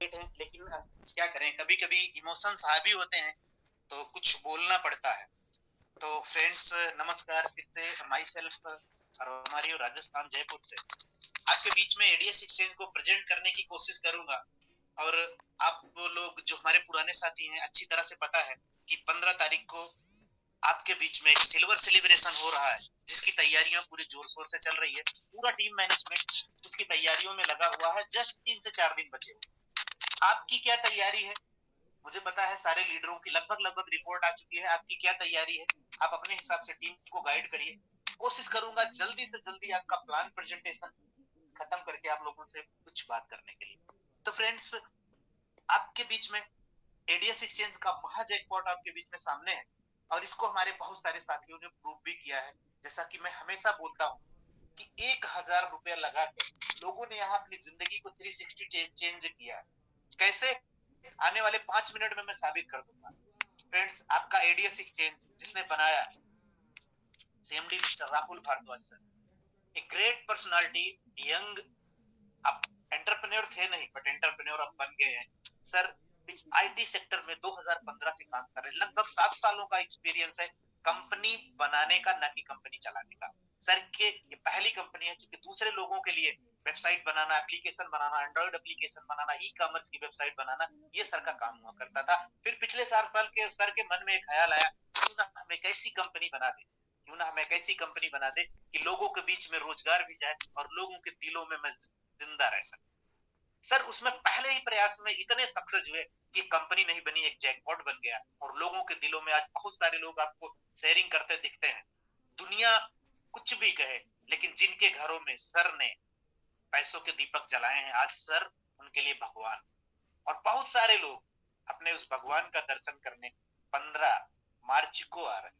है, लेकिन क्या करें, कभी कभी इमोशंस हावी होते हैं तो कुछ बोलना पड़ता है। तो फ्रेंड्स, नमस्कार फिर से माई सेल्फ और हमारी राजस्थान जयपुर से आपके बीच में एडीएस एक्सचेंज को प्रेजेंट करने की कोशिश करूंगा। और आप लोग जो हमारे पुराने साथी हैं, अच्छी तरह से पता है कि 15 तारीख को आपके बीच में एक सिल्वर सेलिब्रेशन हो रहा है, जिसकी तैयारियां पूरे जोर शोर से चल रही है। पूरा टीम मैनेजमेंट उसकी तैयारियों में लगा हुआ है। जस्ट 3 से 4 दिन बचे हुए। आपकी क्या तैयारी है? मुझे पता है सारे लीडरों की लगभग लगभग रिपोर्ट आ चुकी है। आपकी क्या तैयारी है? आप अपने हिसाब से टीम को गाइड करिए। कोशिश करूंगा जल्दी से जल्दी आपका प्लान प्रेजेंटेशन खत्म करके आप लोगों से कुछ बात करने के लिए। तो फ्रेंड्स, आपके बीच में एडीएस एक्सचेंज का महा जैकपॉट आपके बीच में सामने है, और इसको हमारे बहुत सारे साथियों ने प्रूव भी किया है। जैसा कि मैं हमेशा बोलता हूँ कि 1,000 रुपया लगाकर लोगों ने यहाँ अपनी जिंदगी को 360 चेंज किया है। कैसे? आने वाले 5 मिनट में मैं साबित कर दूंगा। फ्रेंड्स, आपका एडीएस एक्सचेंज जिसने बनाया, CMD mister Rahul Bhardwaj sir, a great personality, young, अब एंटरप्रेन्योर थे नहीं बट एंटरप्रेन्योर अब बन गए हैं सर। आईटी सेक्टर में 2015 से काम कर रहे हैं, लगभग 7 सालों का एक्सपीरियंस है कंपनी बनाने का, ना कि कंपनी चलाने का। सर के ये पहली कंपनी है क्योंकि दूसरे लोगों के लिए वेबसाइट बनाना, एप्लीकेशन बनाना, एंड्रॉइड एप्लीकेशन बनाना, ई कॉमर्स की वेबसाइट बनाना, ये सर का काम हुआ करता था। फिर पिछले 4 साल के सर के मन में एक ख्याल आया, क्यों ना हम एक ऐसी कंपनी बना दे, क्यों ना हम एक ऐसी कंपनी बना दे कि लोगों के बीच में रोजगार भी जाए और लोगों के दिलों में मैं जिंदा रह सकूं। सर उसमें पहले ही प्रयास में इतने सक्सेस हुए कि कंपनी नहीं बनी, एक जैकपॉट बन गया, और लोगों के दिलों में आज बहुत सारे लोग आपको शेयरिंग करते दिखते हैं। दुनिया कुछ भी कहे, लेकिन जिनके घरों में सर ने पैसों के दीपक जलाए हैं, आज सर उनके लिए भगवान। और बहुत सारे लोग अपने उस भगवान का दर्शन करने 15 मार्च को आ रहे हैं,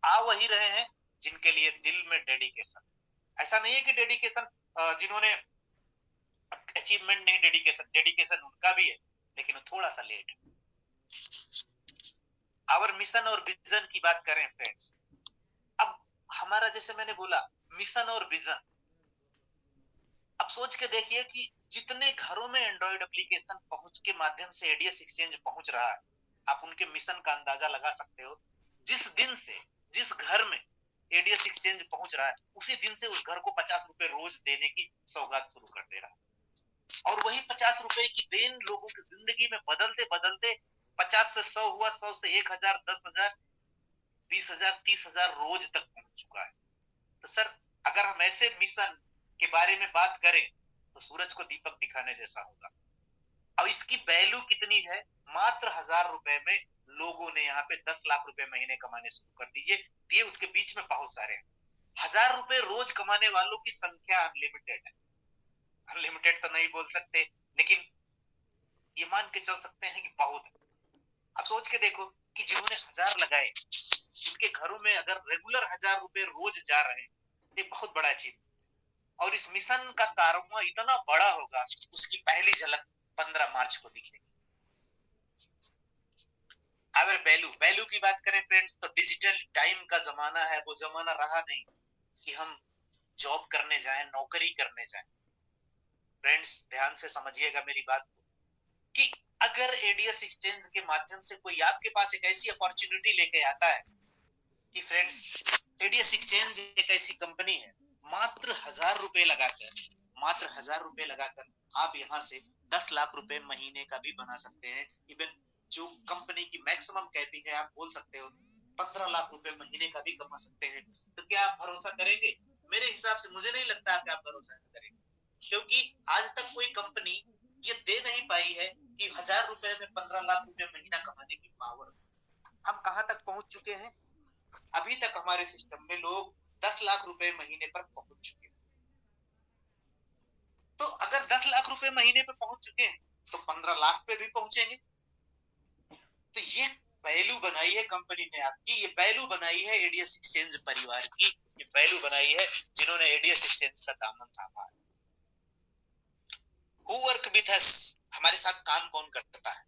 आ वही रहे हैं जिनके लिए दिल में डेडिकेशन। ऐसा नहीं है कि डेडिकेशन जिन्होंने अचीवमेंट नहीं, डेडिकेशन, डेडिकेशन उनका भी है, लेकिन थोड़ा सा लेट है। आवर मिशन और विजन की बात करें फ्रेंड्स, अब हमारा, जैसे मैंने बोला, मिशन और विजन, अब सोच के देखिए कि जितने घरों में एंड्रॉइड एप्लीकेशन पहुंच के माध्यम से एडीएस एक्सचेंज पहुंच रहा है, आप उनके मिशन का अंदाजा लगा सकते हो। जिस दिन से जिस घर में एडीएस एक्सचेंज पहुंच रहा है, उसी दिन से उस घर को 50 रुपए रोज देने की सौगात शुरू कर दे रहा है। और वही 50 रुपए की देन लोगों की जिंदगी में बदलते बदलते 50 से 100 हुआ, 100 से 1,000, 10,000, 20,000, 30,000 रोज तक पहुंच चुका है। तो सर, अगर हम ऐसे मिशन के बारे में बात करें तो सूरज को दीपक दिखाने जैसा होगा। अब इसकी वैल्यू कितनी है? मात्र 1,000 रुपए में लोगों ने यहाँ पे 10 लाख रुपए महीने कमाने शुरू कर दिए। ये उसके बीच में बहुत सारे हैं। 1,000 रुपए रोज कमाने वालों की संख्या अनलिमिटेड है। अनलिमिटेड तो नहीं बोल सकते, लेकिन ये मान के चल सकते हैं कि बहुत है। अब सोच के देखो कि जिन्होंने 1,000 लगाए, उनके घरों में अगर रेगुलर 1,000 रुपए रोज जा रहे हैं, ये बहुत बड़ा चीज। और इस मिशन का कारवा इतना बड़ा होगा, उसकी पहली झलक 15 मार्च को दिखेगी। अगर वैल्यू की बात करें फ्रेंड्स, तो डिजिटल टाइम का जमाना है। वो जमाना रहा नहीं कि हम जॉब करने जाएं, नौकरी करने जाएं। फ्रेंड्स, ध्यान से समझिएगा मेरी बात को, कि अगर एडीएस एक्सचेंज के माध्यम से कोई आपके पास एक ऐसी अपॉर्चुनिटी लेके आता है कि फ्रेंड्स, एडीएस एक्सचेंज एक ऐसी कंपनी है, मात्र 1,000 रुपए लगाकर, मात्र 1,000 रुपए लगाकर आप यहाँ से 10 लाख रुपए महीने का भी बना सकते हैं। इवन जो कंपनी की मैक्सिमम कैपिंग है, आप बोल सकते हो 15 लाख रुपए महीने का भी कमा सकते हैं। तो क्या आप भरोसा करेंगे? मेरे हिसाब से मुझे नहीं लगता कि आप भरोसा करेंगे, क्योंकि आज तक कोई कंपनी ये दे नहीं पाई है कि 1,000 रुपए में 15 लाख रुपए महीना कमाने की पावर। हम कहां तक पहुंच चुके हैं? अभी तक हमारे सिस्टम में लोग 10 लाख रुपए महीने पर पहुंच चुके हैं। तो अगर 10 लाख रुपए महीने पे पहुंच चुके हैं, तो 15 लाख पे भी पहुंचेंगे। तो ये वैल्यू बनाई है कंपनी ने आपकी, ये वैल्यू बनाई है एडीएस एक्सचेंज परिवार की, ये वैल्यू बनाई है जिन्होंने एडीएस एक्सचेंज का दामन थामा। हु वर्क विथ अस, हमारे साथ काम कौन करता है?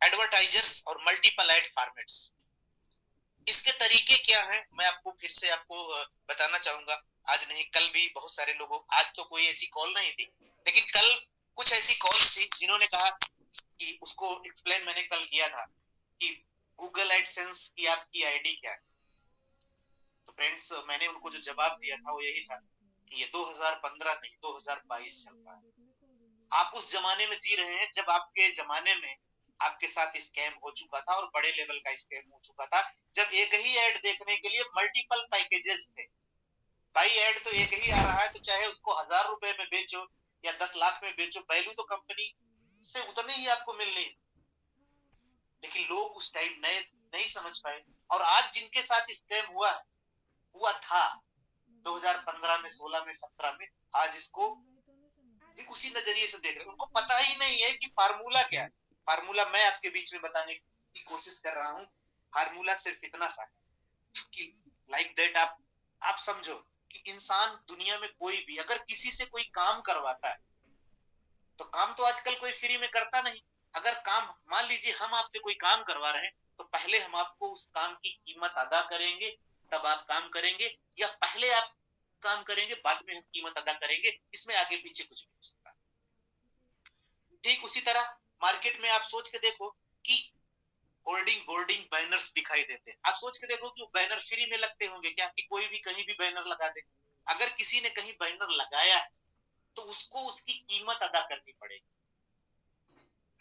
एडवर्टाइजर्स और मल्टीपल एड फॉर्मेट्स। इसके तरीके क्या हैं, मैं आपको फिर से आपको बताना चाहूंगा। आज नहीं, कल भी बहुत सारे लोगों, आज तो कोई ऐसी कॉल नहीं थी, लेकिन कल कुछ ऐसी कॉल्स थी जिन्होंने कहा कि उसको एक्सप्लेन मैंने कल किया था कि गूगल एडसेंस की आपकी आईडी क्या है, तो फ्रेंड्स मैंने उनको जो जवाब दिया था वो यही था कि ये 2015 नहीं 2022 चल रहा है। आप उस जमाने में जी रहे हैं जब आपके जमाने में आपके साथ स्कैम हो चुका था और बड़े लेवल का स्कैम हो चुका था, जब एक ही ऐड देखने के लिए मल्टीपल पैकेजेस थे। भाई ऐड तो एक ही आ रहा है, तो चाहे उसको 1000 रुपए में बेचो या 10 लाख में बेचो, वैल्यू तो कंपनी से उतनी ही आपको मिलनी है। लेकिन लोग उस टाइम नए नहीं समझ पाए, और आज जिनके साथ स्कैम हुआ था 2015 में, 16 में, 17 में, आज इसको ठीक उसी नजरिए से देख रहे हैं। उनको पता ही नहीं है कि फार्मूला क्या है। फार्मूला मैं आपके बीच में बताने की कोशिश कर रहा हूँ। फार्मूला सिर्फ इतना सा है कि लाइक दैट आप समझो कि इंसान दुनिया में कोई भी अगर किसी से कोई काम करवाता है, तो काम तो आजकल कोई फ्री में करता नहीं। अगर काम मान लीजिए हम आपसे कोई काम करवा रहे हैं, तो पहले हम आपको उस काम की कीमत अदा करेंगे, तब आप काम करेंगे, या पहले आप काम करेंगे बाद में हम कीमत अदा करेंगे। इसमें आगे पीछे कुछ भी हो सकता है। ठीक उसी तरह मार्केट में आप सोच के देखो कि होर्डिंग बोर्डिंग बैनर्स दिखाई देते हैं। आप सोच के देखो कि वो बैनर फ्री में लगते होंगे क्या, कि कोई भी कहीं भी बैनर लगा दे। अगर किसी ने कहीं बैनर लगाया है तो उसको उसकी कीमत अदा करनी पड़ेगी।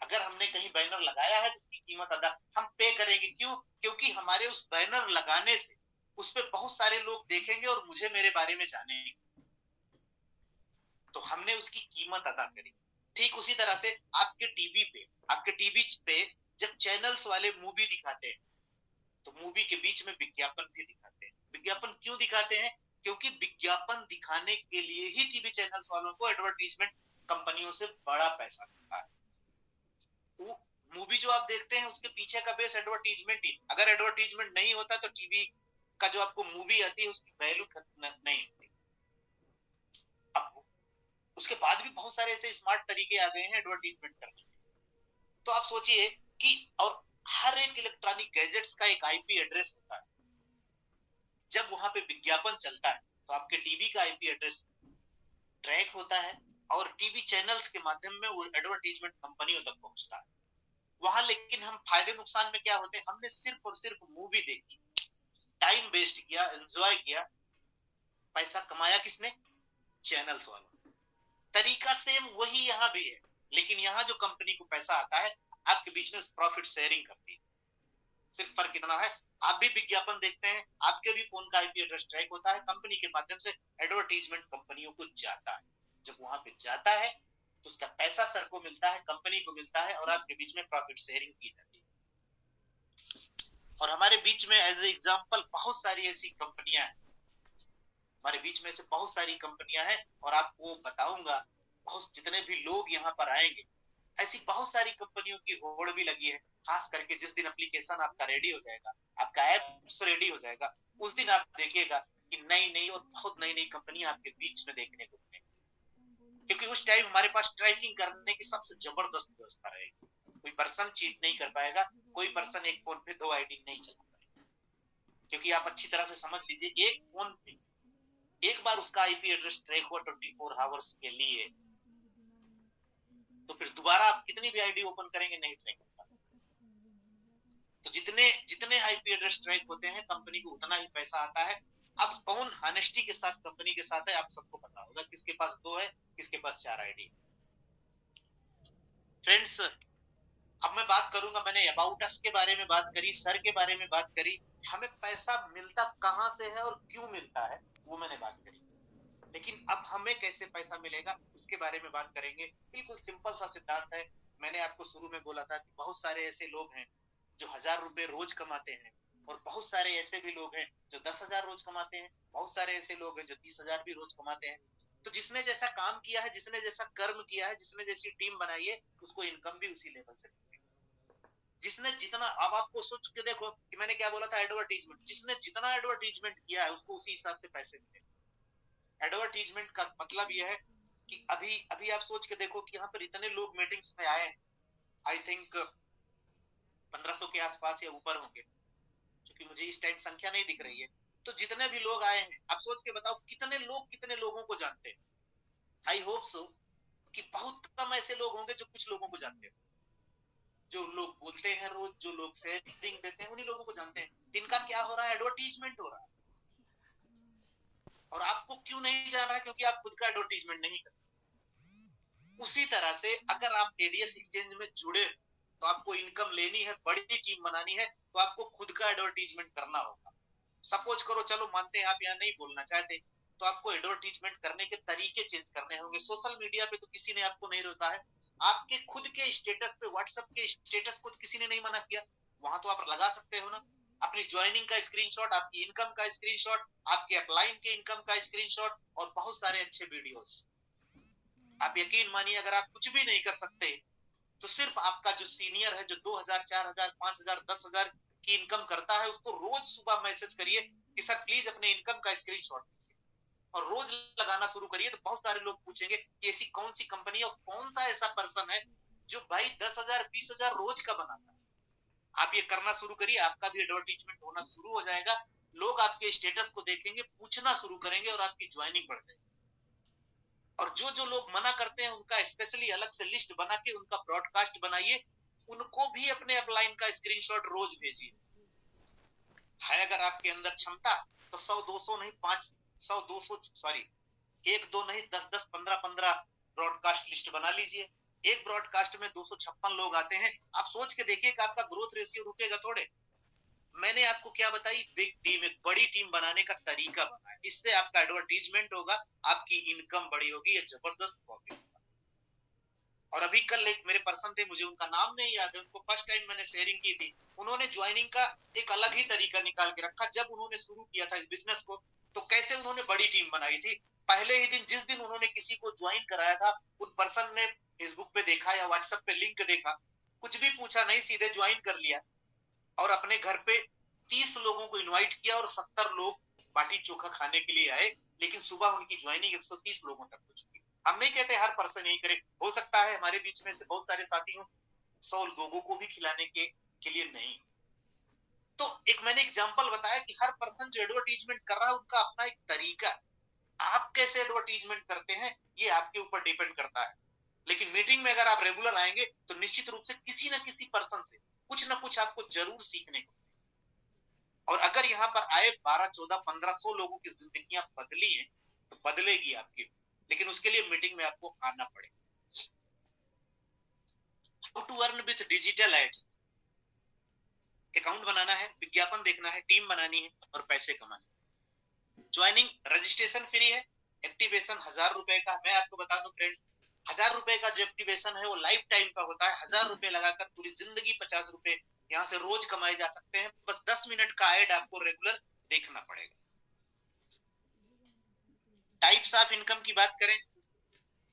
अगर हमने कहीं बैनर लगाया है तो उसकी कीमत अदा हम पे करेंगे। क्यों? क्योंकि हमारे उस बैनर लगाने से उस पर बहुत सारे लोग देखेंगे और मुझे मेरे बारे में जानेंगे, तो हमने उसकी कीमत अदा करी। ठीक उसी तरह से आपके टीवी पे जब चैनल्स वाले मूवी दिखाते हैं, तो मूवी के बीच में विज्ञापन भी दिखाते हैं। विज्ञापन क्यों दिखाते हैं? क्योंकि विज्ञापन दिखाने के लिए ही टीवी चैनल्स वालों को एडवर्टीजमेंट कंपनियों से बड़ा पैसा मिलता है। वो मूवी जो आप देखते हैं उसके पीछे का बेस एडवर्टीजमेंट ही। अगर एडवर्टीजमेंट नहीं होता तो टीवी का जो आपको मूवी आती है उसकी वैल्यू नहीं होती। अब उसके बाद भी बहुत सारे ऐसे स्मार्ट तरीके आ गए हैं एडवर्टीजमेंट करने के। तो आप सोचिए कि और हर एक इलेक्ट्रॉनिक गैजेट्स का एक आईपी एड्रेस होता है। जब वहां पे विज्ञापन चलता है तो आपके टीवी का आईपी एड्रेस ट्रैक होता है और टीवी चैनल्स के माध्यम में वो एडवर्टीजमेंट कंपनियों तक पहुंचता है। वहां लेकिन हम फायदे नुकसान में क्या होते हैं, हमने सिर्फ और सिर्फ मूवी देखी, टाइम वेस्ट किया, एंजॉय किया, पैसा कमाया किसने? चैनल्स वालों। तरीका सेम वही यहाँ भी है, लेकिन यहाँ जो कंपनी को पैसा आता है आपके बीच में प्रॉफिट शेयरिंग करती है। सिर्फ फर्क इतना है, आप भी विज्ञापन देखते हैं, आपके भी फोन का आईपी एड्रेस ट्रैक होता है, कंपनी के माध्यम से एडवर्टीजमेंट कंपनियों को जाता है। जब वहां पे जाता है तो उसका पैसा सर को मिलता है, कंपनी को मिलता है, और आपके बीच में प्रॉफिट शेयरिंग की जाती है। और हमारे बीच में एज ए एग्जाम्पल बहुत सारी ऐसी कंपनियां हैं, हमारे बीच में से बहुत सारी कंपनियां हैं, और आपको बताऊंगा बहुत जितने भी लोग यहाँ पर आएंगे, ऐसी बहुत सारी कंपनियों की होड़ भी लगी है। खास करके जिस दिन एप्लीकेशन आपका रेडी हो जाएगा, आपका ऐप रेडी हो जाएगा, उस दिन आप देखिएगा कि नई नई और बहुत नई नई कंपनियां आपके बीच में देखने को मिलेंगी। क्योंकि उस टाइम हमारे पास ट्रैकिंग करने की सबसे जबरदस्त व्यवस्था रहेगी। कोई पर्सन चीट नहीं कर पाएगा, कोई पर्सन एक फोन पे 2 आईडी नहीं चला पाएगा। क्योंकि आप अच्छी तरह से समझ लीजिए, एक फोन पे एक बार उसका आईपी एड्रेस ट्रैक हुआ 24 आवर्स के लिए, तो फिर दोबारा आप कितनी भी आईडी ओपन करेंगे नहीं ट्रैक होगा। तो जितने जितने आईपी एड्रेस ट्रैक होते हैं कंपनी को उतना ही पैसा आता है। अब कौन हानेस्टी के साथ कंपनी के साथ है आप सबको पता होगा, किसके पास 2 है, किसके पास 4 आईडी। फ्रेंड्स, अब मैं बात करूंगा, मैंने अबाउट अस के बारे में बात करी, सर के बारे में बात करी, हमें पैसा मिलता कहां से है और क्यों मिलता है वो मैंने बात करी। लेकिन अब हमें कैसे पैसा मिलेगा उसके बारे में बात करेंगे। बिल्कुल सिंपल सा सिद्धांत है। मैंने आपको शुरू में बोला था कि बहुत सारे ऐसे लोग हैं जो 1000 रुपए रोज कमाते हैं, और बहुत सारे ऐसे भी लोग हैं जो 10,000 रोज कमाते हैं, बहुत सारे ऐसे लोग हैं जो 30,000 भी रोज कमाते हैं। तो जिसने जैसा काम किया है, जिसने जैसा कर्म किया है, जिसने जैसी टीम बनाई है, उसको इनकम भी उसी लेवल से मिलेगी। जिसने जितना, अब आपको सोच के देखो कि मैंने क्या बोला था, एडवर्टीजमेंट, जिसने जितना एडवर्टीजमेंट किया है उसको उसी हिसाब से पैसे मिले। एडवर्टीजमेंट का मतलब यह है कि अभी अभी आप सोच के देखो कि यहाँ पर इतने लोग मीटिंग्स में आए, आई थिंक 1500 के आसपास या ऊपर होंगे, क्योंकि मुझे इस टाइम संख्या नहीं दिख रही है। तो जितने भी लोग आए हैं, आप सोच के बताओ कितने लोग कितने लोगों को जानते हैं। आई होप सो कि बहुत कम ऐसे लोग होंगे जो कुछ लोगों को जानते हैं। जो लोग बोलते हैं रोज, जो लोग शेयरिंग देते हैं, उन्हीं लोगों को जानते हैं। इनका क्या हो रहा है, एडवर्टीजमेंट हो रहा है। और आपको क्यों नहीं जान रहा है? क्योंकि आप खुद का एडवर्टीजमेंट नहीं करते। उसी तरह से अगर आप एडीएस एक्सचेंज में जुड़े तो आपको इनकम लेनी है, बड़ी टीम बनानी है, तो आपको खुद का एडवर्टीजमेंट करना होगा। सपोज करो, चलो मानते हैं आप यहाँ नहीं बोलना चाहते, तो आपको एडवर्टीजमेंट करने के तरीके चेंज करने होंगे। सोशल मीडिया पे तो किसी ने आपको नहीं रोका है, आपके खुद के स्टेटस पे, व्हाट्सएप के स्टेटस को किसी ने नहीं मना किया, वहां तो आप लगा सकते हो ना अपनी ज्वाइनिंग का स्क्रीनशॉट, आपकी इनकम का स्क्रीनशॉट, आपके अपलाइन के इनकम का स्क्रीनशॉट और बहुत सारे अच्छे वीडियोस। आप यकीन मानिए, अगर आप कुछ भी नहीं कर सकते तो सिर्फ आपका जो सीनियर है, जो 2000, 4000, 5000, 10,000 की इनकम करता है, उसको रोज सुबह मैसेज करिए कि सर प्लीज अपने इनकम का स्क्रीनशॉट दीजिए, और रोज लगाना शुरू करिए। तो बहुत सारे लोग पूछेंगे कि ऐसी कौन सी कंपनी और कौन सा ऐसा पर्सन है जो भाई 10,000, 20,000 रोज का बनाता है। आप ये करना शुरू करिए, आपका भी एडवर्टीजमेंट होना शुरू हो जाएगा। लोग आपके स्टेटस को देखेंगे, पूछना शुरू करेंगे और आपकी ज्वाइनिंग बढ़ जाएगी। और जो जो लोग मना करते हैं उनका स्पेशली अलग से लिस्ट बना के उनका ब्रॉडकास्ट बनाइए, उनको भी अपने अपलाइन का स्क्रीनशॉट रोज भेजिए। है अगर आपके अंदर क्षमता तो 100-200 नहीं, 500-200, सॉरी, 1-2 नहीं, 10-10, 15-15 ब्रॉडकास्ट लिस्ट बना लीजिए। एक ब्रॉडकास्ट में 256 लोग आते हैं। आप सोच के देखिए कि आपका ग्रोथ रेशियो रुकेगा थोड़े। मैंने आपको क्या बताई, बिग टीम, एक बड़ी टीम बनाने का तरीका बताया। इससे आपका एडवर्टीजमेंट होगा, आपकी इनकम बड़ी होगी, ये जबरदस्त प्रॉफिट होगा। और अभी कल एक मेरे पर्सन थे, मुझे उनका नाम नहीं याद है, उनको फर्स्ट टाइम मैंने शेयरिंग की थी। उन्होंने ज्वाइनिंग का एक अलग ही तरीका निकाल के रखा। जब उन्होंने शुरू किया था इस बिजनेस को, तो कैसे उन्होंने बड़ी टीम बनाई थी। पहले ही दिन, जिस दिन उन्होंने किसी को ज्वाइन कराया था, उन पर्सन ने फेसबुक पे देखा या व्हाट्सएप पे लिंक देखा, कुछ भी पूछा नहीं, सीधे ज्वाइन कर लिया। और अपने घर पे 30 लोगों को इनवाइट किया और 70 लोग बाटी चोखा खाने के लिए आए। लेकिन सुबह उनकी ज्वाइनिंग 130 लोगों तक हो चुकी। हम नहीं कहते हर पर्सन यही करे, हो सकता है हमारे बीच में से बहुत सारे साथी हो 100 लोगों को भी खिलाने के लिए नहीं। तो एक मैंने एग्जांपल बताया कि हर पर्सन जो एडवर्टीजमेंट कर रहा है उनका अपना एक तरीका है। आप कैसे एडवर्टीजमेंट करते हैं ये आपके ऊपर डिपेंड करता है। लेकिन मीटिंग में अगर आप रेगुलर आएंगे तो निश्चित रूप से किसी ना किसी पर्सन से कुछ ना कुछ आपको जरूर सीखने को। और अगर यहाँ पर आए 12, 14, 1500 लोगों की जिंदगियां बदली हैं तो बदलेगी आपकी। लेकिन उसके लिए मीटिंग में आपको आना पड़ेगा। How to earn with digital ads. Account बनाना है, विज्ञापन देखना है, टीम बनानी है और पैसे कमाने। ज्वाइनिंग रजिस्ट्रेशन फ्री है, एक्टिवेशन 1000 रुपए का। मैं आपको बता दूं फ्रेंड्स, 1000 रुपए का जो एक्टिवेशन है वो लाइफ टाइम का होता है। 1000 रुपए लगाकर पूरी जिंदगी 50 रुपए यहाँ से रोज कमाए जा सकते हैं। बस 10 मिनट का एड आपको रेगुलर देखना पड़ेगा। टाइप्स ऑफ इनकम की बात करें,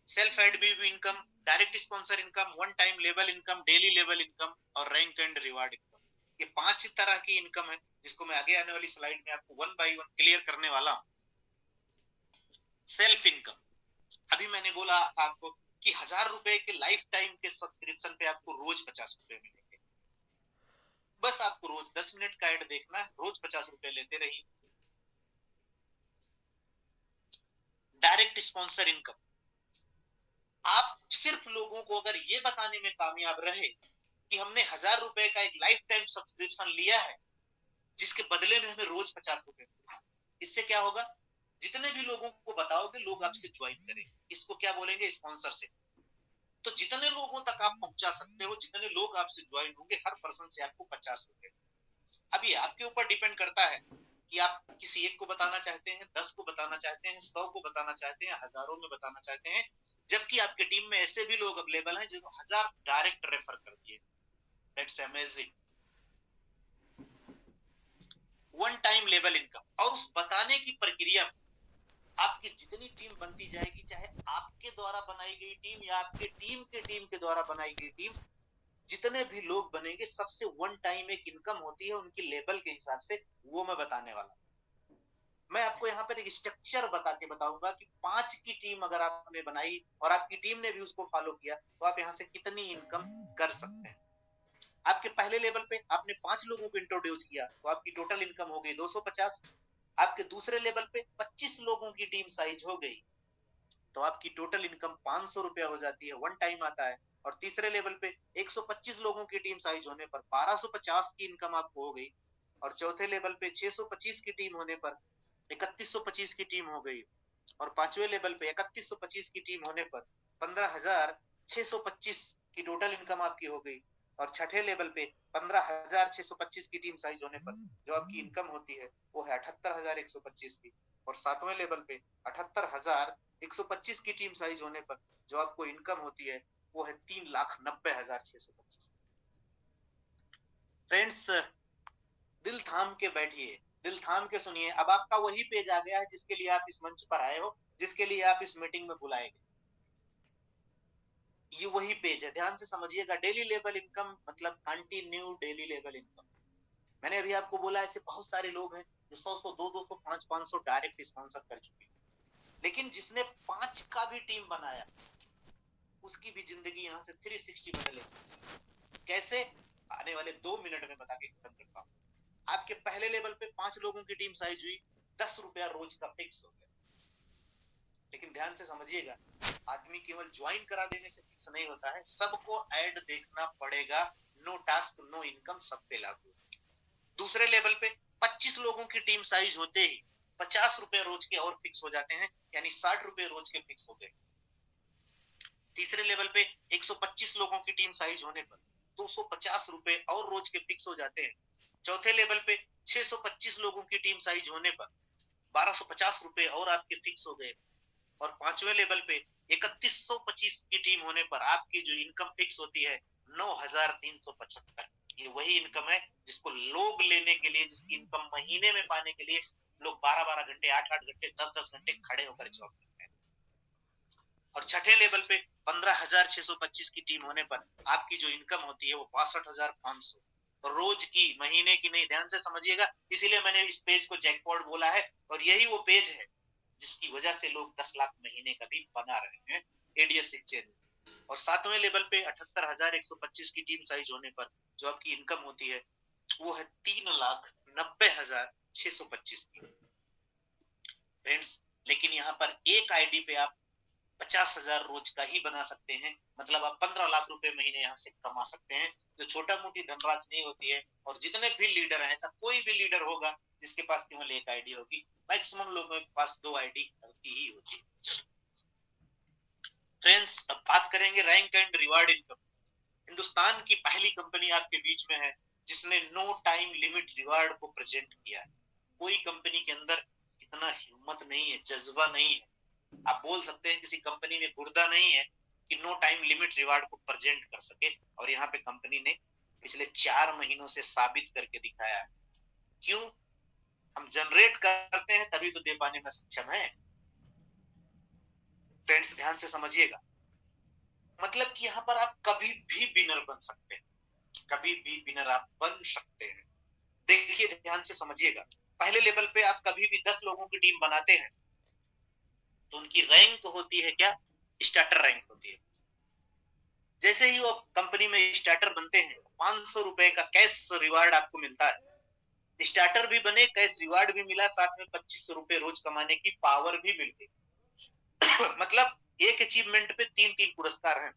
self admin income, direct sponsor income, one time level income, daily level income और रैंक एंड रिवार्ड इनकम। ये 5 तरह की इनकम है जिसको मैं आगे आने वाली स्लाइड में आपको वन बाय वन क्लियर करने वाला हूं। सेल्फ इनकम, अभी मैंने बोला आपको कि 1000 रुपए के लाइफ टाइम के सब्सक्रिप्शन पे आपको रोज 50 रुपए मिलेंगे। बस आपको रोज 10 मिनट का एड देखना है, रोज 50 रुपए लेते रहिए। डायरेक्ट स्पॉन्सर इनकम, आप सिर्फ लोगों को अगर ये बताने में कामयाब रहे कि हमने 1000 रुपए का एक लाइफ टाइम सब्सक्रिप्शन लिया है जिसके बदले में हमें रोज 50 रुपए, इससे क्या होगा, जितने भी लोगों को बताओगे लोग आपसे ज्वाइन करेंगे। इसको क्या बोलेंगे, स्पॉन्सरशिप। तो जितने लोगों तक आप पहुंचा सकते हो, जितने लोग आपसे ज्वाइन होंगे, हर पर्सन से आपको 50 रुपए। अब ये आपके ऊपर डिपेंड करता है कि आप किसी एक को बताना चाहते हैं, 10 को बताना चाहते हैं, 100 को बताना चाहते हैं, हजारों में बताना चाहते हैं। जबकि आपके टीम में ऐसे भी लोग अवेलेबल हैं जिनको 1000 डायरेक्ट रेफर कर दिए। That's amazing. One time level income, और उस बताने की प्रक्रिया आपकी जितनी टीम बनती जाएगी, चाहे आपके द्वारा बनाई गई टीम या आपके टीम के द्वारा बनाई गई टीम, जितने भी लोग बनेंगे सबसे वन टाइम एक इनकम होती है उनकी लेवल के हिसाब से, वो मैं बताने वाला। मैं आपको यहाँ पर एक स्ट्रक्चर बता के बताऊंगा कि 5 की टीम अगर आपने बनाई और आपकी टीम ने भी उसको फॉलो किया तो आप यहाँ से कितनी इनकम कर सकते हैं। आपके पहले लेवल पे आपने 5 लोगों को इंट्रोड्यूस किया तो आपकी टोटल इनकम हो गई 250। आपके दूसरे लेवल पे 25 लोगों की टीम साइज हो गई तो आपकी टोटल इनकम 500 रुपया हो जाती है, वन टाइम आता है। और तीसरे लेवल पे 125 लोगों की टीम साइज होने पर 1250 की इनकम आपको हो गई। और चौथे लेवल पे 625 की टीम होने पर 3125 की टीम हो गई। और पांचवें लेवल पे 3125 की टीम होने पर 15,625 की टोटल इनकम आपकी हो गई। और छठे लेवल पे 15,625 की टीम साइज होने पर जो आपकी इनकम होती है वो है 78,125 की। और सातवें लेवल पे 78,125 की टीम साइज होने पर जो आपको इनकम होती है वो है 3,90,625। फ्रेंड्स, दिल थाम के बैठिए, दिल थाम के सुनिए। अब आपका वही पेज आ गया है जिसके लिए आप इस मंच पर आए हो, जिसके लिए आप इस मीटिंग में बुलाए गए। ये वही पेज है, ध्यान से समझिएगा। डेली लेवल इनकम मतलब कंटिन्यू डेली लेवल इनकम। मैंने अभी आपको बोला ऐसे बहुत सारे लोग हैं जो 100 200 500 डायरेक्ट स्पॉन्सर कर चुके हैं, लेकिन जिसने 5 का भी टीम बनाया उसकी भी जिंदगी यहाँ से 360 बदले। कैसे? आने वाले 2 मिनट में बता के खत्म करता हूँ। आपके पहले लेवल पे 5 लोगों की टीम साइज हुई, 10 रुपया रोज का फिक्स हो गया। लेकिन ध्यान से समझिएगा, आदमी केवल ज्वाइन करा देने से फिक्स नहीं होता है, सबको ऐड देखना पड़ेगा। नो टास्क नो इनकम सब पे लागू। दूसरे लेवल पे 25 लोगों की टीम साइज होते ही 50 रुपए रोज के और फिक्स हो जाते हैं, यानी 60 रुपए रोज के फिक्स हो गए। तीसरे लेवल पे 125 लोगों की टीम साइज होने पर 250 रुपए और रोज के फिक्स हो जाते हैं। चौथे लेवल पे 625 लोगों की टीम साइज होने पर 1250 रुपए और आपके फिक्स हो गए। और पांचवें लेवल पे 3125 की टीम होने पर आपकी जो इनकम फिक्स होती है 9,375। ये वही इनकम है जिसको लोग लेने के लिए, जिसकी इनकम महीने में पाने के लिए लोग 12-12 घंटे, 8-8 घंटे, 10-10 घंटे खड़े होकर जॉब करते हैं। और छठे लेवल पे 15,625 की टीम होने पर आपकी जो इनकम होती है वो 62,500 रोज की, महीने की नहीं। ध्यान से समझिएगा, इसीलिए मैंने इस पेज को जैकपॉट बोला है। और यही वो पेज है जिसकी वजह से लोग 10 लाख महीने का भी बना रहे हैं एडीएस एक्सचेंज में। और सातवें लेवल पे 78,125 की टीम साइज होने पर जो आपकी इनकम होती है वो है 3,90,625 की। फ्रेंड्स, लेकिन यहाँ पर एक आईडी पे आप 50,000 रोज का ही बना सकते हैं, मतलब आप 15 लाख रुपए महीने यहाँ से कमा सकते हैं, जो छोटा मोटी धनराशि नहीं होती है। और जितने भी लीडर हैं, ऐसा कोई भी लीडर होगा जिसके पास केवल एक आईडी होगी, मैक्सिमम लोगों के पास 2 आईडी होती ही होती है। फ्रेंड्स, अब बात करेंगे rank and reward income. Hindustan की पहली कंपनी आपके बीच में है जिसने नो टाइम लिमिट रिवार्ड को प्रेजेंट किया है। कोई कंपनी के अंदर इतना हिम्मत नहीं है, जज्बा नहीं है, आप बोल सकते हैं किसी कंपनी में गुर्दा नहीं है कि नो टाइम लिमिट रिवार्ड को प्रेजेंट कर सके। और यहाँ पे कंपनी ने पिछले 4 महीनों से साबित करके दिखाया है। क्यों? हम जनरेट करते हैं तभी तो दे पाने में सक्षम है। फ्रेंड्स, ध्यान से समझिएगा, मतलब कि यहाँ पर आप कभी भी विनर बन सकते हैं, कभी भी विनर आप बन सकते हैं। देखिए, ध्यान से समझिएगा, पहले लेवल पे आप कभी भी 10 लोगों की टीम बनाते हैं तो उनकी रैंक होती है क्या? स्टार्टर रैंक होती है। जैसे ही वो कंपनी में स्टार्टर बनते हैं 500 रुपए का कैश रिवार्ड आपको मिलता है। स्टार्टर भी बने, कैश रिवार्ड भी मिला, साथ में 25 रुपए रोज कमाने की पावर भी मिल गई। मतलब एक अचीवमेंट पे 3-3 पुरस्कार हैं।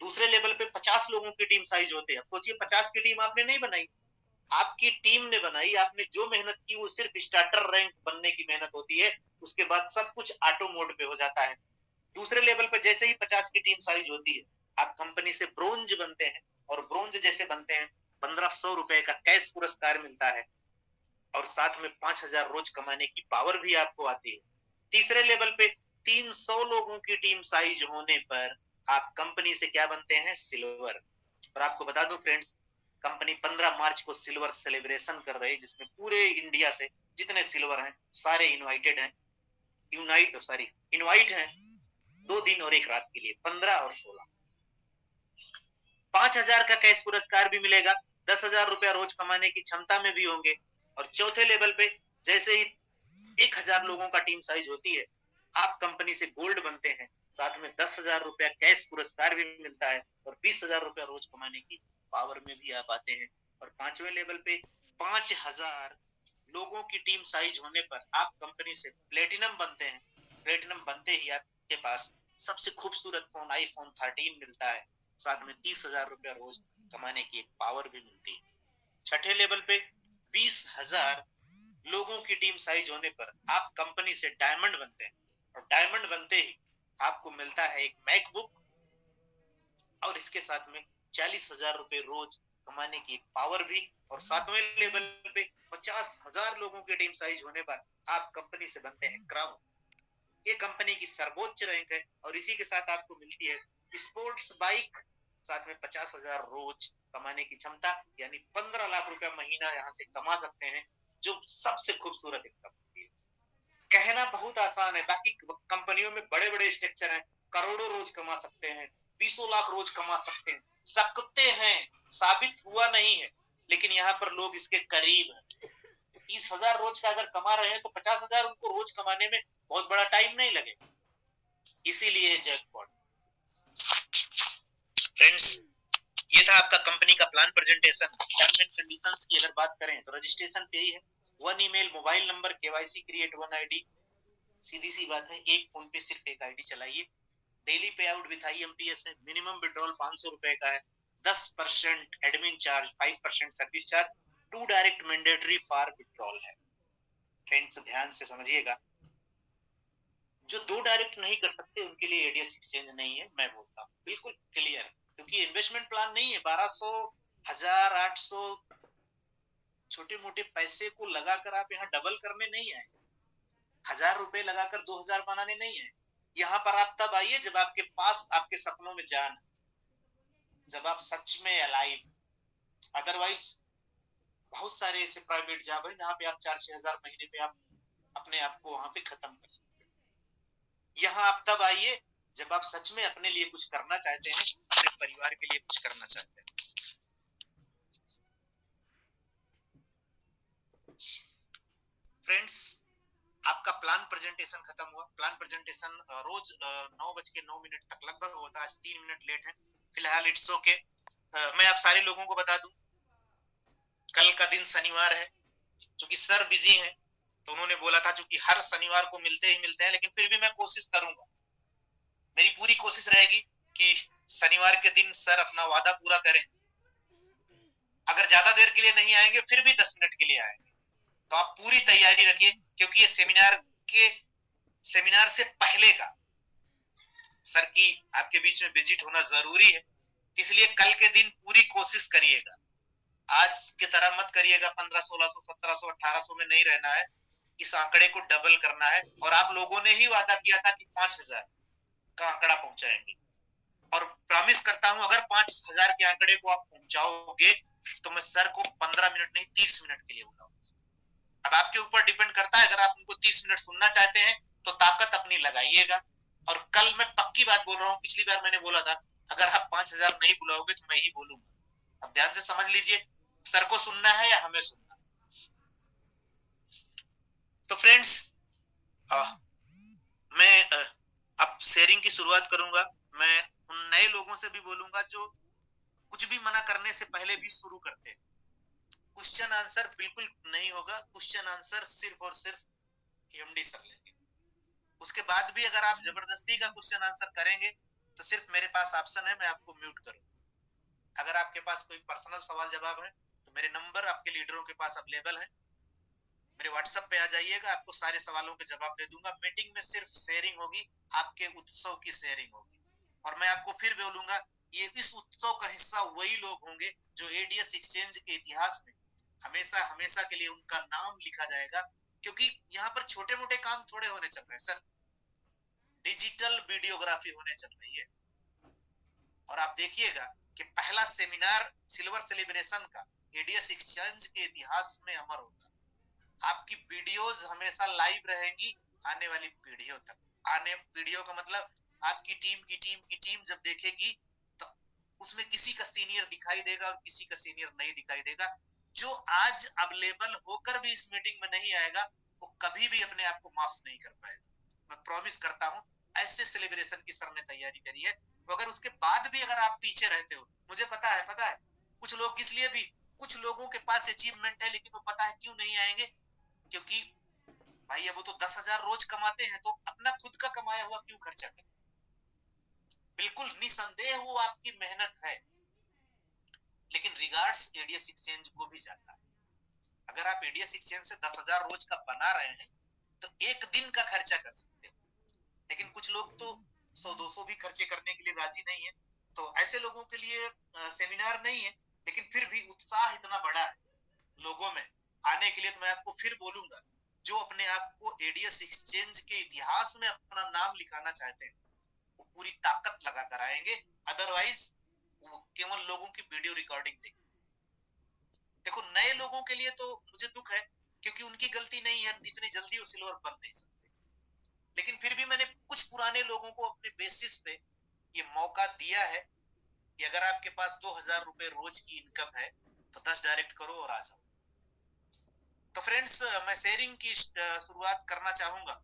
दूसरे लेवल पे 50 लोगों की टीम साइज होते हैं। सोचिए, 50 की टीम आपने नहीं बनाई, आपकी टीम ने बनाई। आपने जो मेहनत की वो सिर्फ स्टार्टर रैंक बनने की मेहनत होती है, उसके बाद सब कुछ ऑटो मोड पे हो जाता है। दूसरे लेवल पर जैसे ही 50 की टीम साइज होती है, आप कंपनी से ब्रोंज बनते हैं। और ब्रोंज जैसे बनते हैं 1,500 रुपए का कैश पुरस्कार मिलता है, और साथ में 5,000 रोज कमाने की पावर भी आपको आती है। तीसरे लेवल पे 300 लोगों की टीम साइज होने पर आप कंपनी से क्या बनते हैं? सिल्वर। और आपको बता दूं फ्रेंड्स, कंपनी 15 मार्च को सिल्वर सेलिब्रेशन कर रही है, जिसमें पूरे इंडिया से जितने सिल्वर हैं सारे इनवाइटेड हैं, इनवाइट हैं 2 दिन और 1 रात के लिए, 15 और 16। 5,000 का कैश पुरस्कार भी मिलेगा, 10,000 रुपया रोज कमाने की क्षमता में भी होंगे। और चौथे लेवल पे जैसे ही 1,000 लोगों का टीम साइज होती है, आप कंपनी से गोल्ड बनते हैं, साथ में 10,000 रुपया कैश पुरस्कार भी मिलता है, और 20,000 रुपया रोज कमाने की पावर में भी आप आते हैं। और पांचवें लेवल पे 5,000 लोगों की टीम साइज होने पर आप कंपनी से प्लेटिनम बनते हैं, प्लेटिनम बनते ही आपके पास सबसे खूबसूरत फोन आईफोन 13 मिलता है, साथ में 30,000 रुपया रोज कमाने की एक पावर भी मिलती है। छठे लेवल पे 20,000 लोगों की टीम साइज होने पर आप कंपनी से डायमंड बनते हैं, और डायमंड बनते ही आपको मिलता है एक मैकबुक, और इसके साथ में 40,000 रुपए रोज कमाने की एक पावर भी। और सातवें लेवल पे 50,000 लोगों की टीम साइज होने पर आप कंपनी से बनते हैं क्राउन, ये कंपनी की सर्वोच्च रैंक है, और इसी के साथ आपको मिलती है स्पोर्ट्स बाइक, साथ में 50,000 रोज कमाने की क्षमता, यानी 15 लाख रुपया महीना यहाँ से कमा सकते हैं, जो सबसे खूबसूरत इनकम होती है। कहना बहुत आसान है, बाकी कंपनियों में बड़े बड़े स्ट्रक्चर हैं, करोड़ों रोज कमा सकते हैं, 20 लाख रोज कमा सकते हैं, साबित हुआ नहीं है, लेकिन यहाँ पर लोग इसके करीब हैं। 30,000 रोज का अगर कमा रहे हैं तो 50,000 उनको रोज कमाने में बहुत बड़ा टाइम नहीं लगेगा, इसीलिए जैकपॉट। फ्रेंड्स, ये था आपका कंपनी का plan presentation. Term and conditions की अगर बात करें तो रजिस्ट्रेशन पे ही है, 1 email, mobile number, KYC create, 1 ID, सीधी सी बात है, एक फोन पे सिर्फ एक आईडी चलाइए। डेली पे आउट विथ IMPS है, मिनिमम विड्रॉल 500 रुपए का है, 10% admin charge, 5% service charge, 2 direct mandatory for withdrawal है। फ्रेंड्स ध्यान से समझिएगा, जो 2 डायरेक्ट नहीं कर सकते उनके लिए एडीएस एक्सचेंज नहीं है, मैं बोलता हूँ बिल्कुल क्लियर, क्योंकि इन्वेस्टमेंट प्लान नहीं है। 1200, 1000, 800 छोटे मोटे पैसे को लगाकर आप यहाँ डबल करने नहीं आए, 1000 रुपए लगाकर 2000 बनाने नहीं है। यहाँ पर आप तब आइए जब आपके पास आपके सपनों में जान, जब आप सच में अलाइव। अदरवाइज बहुत सारे ऐसे प्राइवेट जॉब है जहाँ पे आप 4-6 हजार महीने पे आप अपने आप को वहां पे खत्म कर सकते हैं। यहाँ आप तब आइए जब आप सच में अपने लिए कुछ करना चाहते हैं, अपने परिवार के लिए कुछ करना चाहते हैं। फ्रेंड्स, आपका प्लान प्रेजेंटेशन खत्म हुआ। प्लान प्रेजेंटेशन रोज 9:09 तक लगभग होता है, आज 3 मिनट लेट है, फिलहाल इट्स ओके। मैं आप सारे लोगों को बता दूं, कल का दिन शनिवार है, चूंकि सर बिजी हैं तो उन्होंने बोला था चूंकि हर शनिवार को मिलते हैं, लेकिन फिर भी मैं कोशिश करूंगा, मेरी पूरी कोशिश रहेगी कि शनिवार के दिन सर अपना वादा पूरा करें। अगर ज्यादा देर के लिए नहीं आएंगे फिर भी 10 मिनट के लिए आएंगे, तो आप पूरी तैयारी रखिए, क्योंकि ये सेमिनार से पहले का सर की आपके बीच में विजिट होना जरूरी है, इसलिए कल के दिन पूरी कोशिश करिएगा। आज की तरह मत करिएगा 1500, 1600, 1700, 1800 में नहीं रहना है, इस आंकड़े को डबल करना है। और आप लोगों ने ही वादा किया था कि 5000 का आंकड़ा पहुंचाएंगे, और प्रॉमिस करता हूं अगर 5000 के आंकड़े को आप पहुंचाओगे तो मैं सर को 15 मिनट नहीं 30 मिनट के लिए बुलाऊंगा। अब आपके ऊपर डिपेंड करता है, अगर आप उनको 30 मिनट सुनना चाहते हैं तो ताकत अपनी लगाइएगा। और कल मैं पक्की बात बोल रहा हूँ, पिछली बार मैंने बोला था अगर आप 5000 नहीं बुलाओगे तो मैं ही बोलूंगा। अब ध्यान से समझ लीजिए, सर को सुनना है या हमें सुनना है। तो फ्रेंड्स, मैं अब शेयरिंग की शुरुआत करूंगा। मैं उन नए लोगों से भी बोलूंगा जो कुछ भी मना करने से पहले भी शुरू करते हैं। क्वेश्चन आंसर बिल्कुल नहीं होगा, क्वेश्चन आंसर सिर्फ और सिर्फ एमडी सर लेंगे। उसके बाद भी अगर आप जबरदस्ती का क्वेश्चन आंसर करेंगे तो सिर्फ मेरे पास ऑप्शन है, मैं आपको म्यूट करूंगा। अगर आपके पास कोई पर्सनल सवाल जवाब है तो मेरे नंबर आपके लीडरों के पास अवेलेबल है, मेरे व्हाट्सएप पे आ जाइएगा, आपको सारे सवालों के जवाब दे दूंगा। मीटिंग में सिर्फ शेयरिंग होगी, आपके उत्सव की शेयरिंग होगी। और मैं आपको फिर बोलूंगा, ये इस उत्सव का हिस्सा वही लोग होंगे जो एडीएस एक्सचेंज के इतिहास में हमेशा हमेशा के लिए उनका नाम लिखा जाएगा, क्योंकि यहाँ पर छोटे मोटे काम थोड़े होने चल रहे हैं सर, डिजिटल वीडियोग्राफी होने चल रही है। और आप देखिएगा कि पहला सेमिनार सिल्वर सेलिब्रेशन का एडीएस एक्सचेंज के इतिहास में अमर होगा। आपकी वीडियोस हमेशा लाइव रहेंगी आने वाली पीढ़ियों तक। आने पीढ़ियों का मतलब आपकी टीम जब देखेगी तो उसमें किसी का सीनियर दिखाई देगा और किसी का सीनियर नहीं दिखाई देगा। जो आज अवेलेबल होकर भी इस मीटिंग में नहीं आएगा वो कभी भी अपने आप को माफ नहीं कर पाएगा। मैं प्रॉमिस करता हूं, ऐसे सेलिब्रेशन की सर ने तैयारी करी है। तो अगर उसके बाद भी अगर आप पीछे रहते हो, मुझे पता है कुछ लोग इसलिए भी, कुछ लोगों के पास अचीवमेंट है लेकिन वो पता है क्यों नहीं आएंगे, क्योंकि भाई अब वो तो 10,000 रोज कमाते हैं, तो अपना खुद का कमाया हुआ क्यों खर्चा करें? बिल्कुल निसंदेह वो आपकी मेहनत है, लेकिन रिगार्ड्स एडीएस एक्सचेंज को भी जाता है। अगर आप एडीएस एक्सचेंज से 10,000 रोज का बना रहे हैं तो एक दिन का खर्चा कर सकते हो, लेकिन कुछ लोग तो 100-200 भी खर्चे करने के लिए राजी नहीं है। तो ऐसे लोगों के लिए सेमिनार नहीं है, लेकिन फिर भी उत्साह इतना बड़ा है लोगों में आने के लिए। तो मैं आपको फिर बोलूंगा, जो अपने आप को एडीएस एक्सचेंज के इतिहास में अपना नाम लिखाना चाहते हैं, वो पूरी ताकत लगा कर आएंगे। अदरवाइज वो केवल लोगों की वीडियो रिकॉर्डिंग देखें। देखो, नए लोगों के लिए तो मुझे दुख है, क्योंकि उनकी गलती नहीं है, इतनी जल्दी वो सिल्वर बन नहीं सकते। लेकिन फिर भी मैंने कुछ पुराने लोगों को अपने बेसिस पे ये मौका दिया है कि अगर आपके पास 2,000 रुपए रोज की इनकम है तो 10 डायरेक्ट करो और आ जाओ। तो फ्रेंड्स, मैं शेयरिंग की शुरुआत करना चाहूंगा।